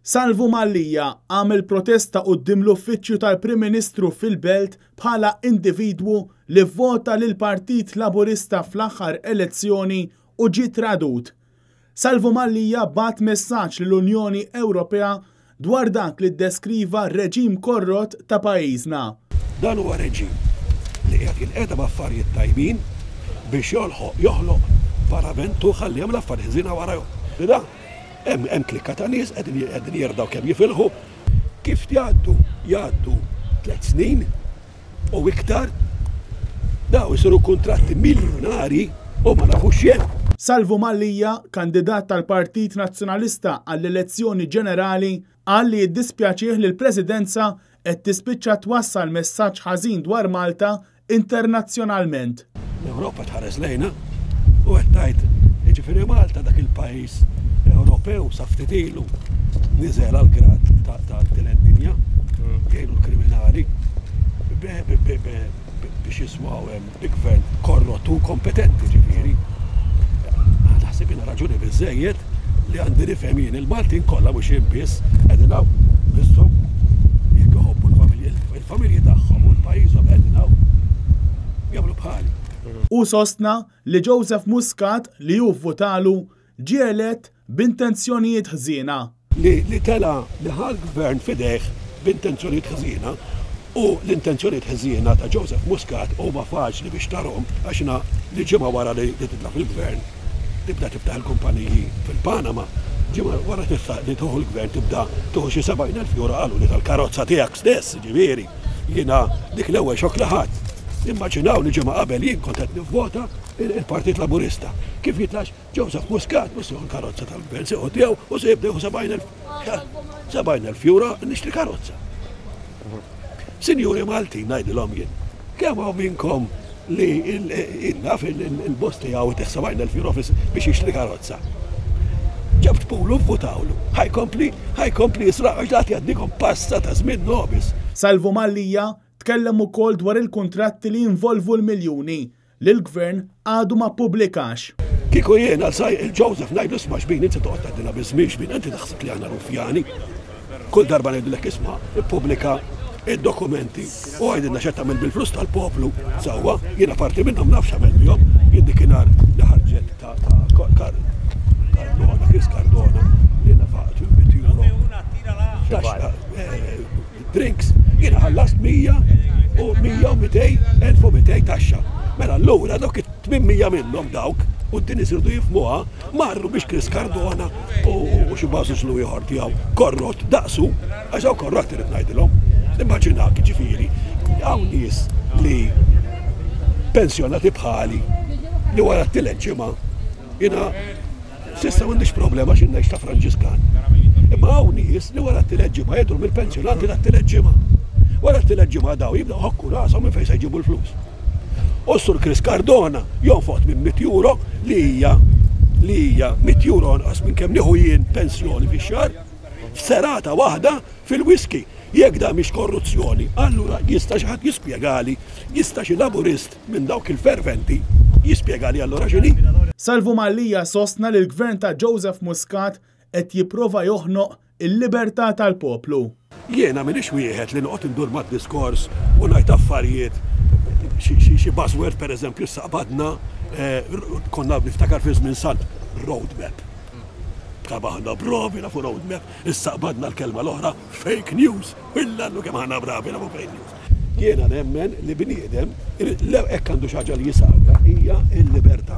Salvo Mallia għamel protesta quddiem l-uffiċċju tal-Prim Ministru fil-Belt bħala individwu li vvota lil Partit Laburista fl-aħħar elezzjoni u ġie tradut. Salvo Mallia bat messaġġ lill-Unjoni Ewropea dwar dak li ddeskriva reġim korrott ta' pajjiżna. Dan huwa reġim li qed jinqeda b'affarijiet tajbin biex joħloq paraventu ħalli hemm l-affarijiet ħżina warahom. Hemm klikka ta' nies qegħdin jerdaw kemm jifilħu kif jgħaddu 3 snin u iktar daw isiru kuntratti miljonari u ma nafux xejn. Salvo Mallia, kandidat tal-Partit Nazzjonalista għall-elezzjoni ġenerali, qal li jiddispjaċih li l-Presidenza qed tispiċċa twassal messaġġ ħażin dwar Malta internazzjonalment. L-Ewropa tħares lejna u qed tgħid jiġifieri Malta dak il-pajjiż Ewropew sa ftit ilu niżel għall-grad tal-tielet dinja kienu l-kriminali biex jiswaw bi gvern korrottu kompetenti ġifieri. Naħseb jiena raġuni biżżejjed li għandi nifhem jien il-Maltin kollha mhux jien biss qegħdin hawn bisshom jekk iħobbu l-familji tagħhom u l-pajjiżhom qegħdin hawn jagħmlu bħali. U sostna li Joseph Muscat li hu vvotalu ġie elett b'intenzjonijiet ħżiena. Li tela li ħal-gvern fideh b'intenzjonijiet ħżiena u l-intenzjonijiet ħżiena ta' Joseph Muscat huma faċli biex tarhom għaxna li ġimgħa wara li titla' fil-gvern tibda tiftaħ il-kumpaniji fil-Panama, ġimgħa wara li tieħu l-gvern tibda tieħu xi 70,000 euro qalu li tal-karozza tiegħek stess, ġifieri. Jiena dik l-ewwel xokk li ħadd. Immaġinaw li ġimgħa qabel jien kont qed nivvota il-Partit Laburista. Kif jitlax Joseph Muscat mhux l-karozza tal-gvern seħu tiegħu u se jibdew 70,000 euro nixtri karozza. Sinjuri Maltin ngħidilhom jien, kemm hawn minnkom li innaf il-boss tiegħu teħ 70,000 euro biex jixtri karozza. Ġabt pulu vvotawlu, ħajkompli jisraq għax dak jgħaddikom passa ta' żmien nobis. Salvo Mallia tkellem ukoll dwar il-kuntratti li jinvolvu l-miljuni li l-gvern għadu ma pubblikax. Kieku jien għal il-Joseph ngħidlu isma' x'bin inti toqgħod tgħidilha biżmien x'bin inti taħseb li għandna rufjani. Kull darba ngħidulek isma' ippubblika id-dokumenti u għajdilna x'qed tagħmel bil-flus tal-poplu sewwa, jiena parti minnhom nafx għamel bihom, jien dikinhar li ħarġet ta' Cardona, Chris Cardona, li nafaqt 100 euro. Drinks, jiena ħallast 100 u 200 taxxa. Mela allura dawk 800 minnhom dawk u d-din isirdu jifmuha marru biex Chris Cardona u xi bażu xlu ieħor tiegħu korrott daqsu għax hawn korrott irid ngħidilhom. Immaġinak ġifieri hawn nies li pensjonati bħali li wara t-tielet ġimgħa jiena s'issa m'għandix problema x'in ngħix ta' Franġiskan. Imma hawn nies li wara t-tielet ġimgħa jidhru mill-pensjonati tat-tielet ġimgħa. Wara t-tielet ġimgħa daw jibdew ħokku rashom minn fejn se jġibu l-flus. U sur Chris Cardona jonfot minn 100 euro li hija 100 euro nqas minn kemm nieħu jien pensjoni fix-xahar f'serata waħda fil-whisky. Jekk da mhix korruzzjoni, allura jista' xi ħadd jispjegali, jista' xi laburist minn dawk il-ferventi jispjegali allura x'inhi. Salvo Mallia sostna li l-gvern ta' Joseph Muscat qed jipprova joħnoq il-libertà tal-poplu. Jiena m'iniex wieħed li noqgħod indur mad-diskors u ngħid affarijiet xi buzzword pereżempju saqbadna konna niftakar fi żmien sant roadmap. Bħabaħna bravi nafu roadmap, issaqbadna l-kelma l-oħra fake news, illallu kemm aħna bravi nafu fake news. Jiena nemmen li bniedem hekk għandu xi ħaġa li jisaqra hija l-libertà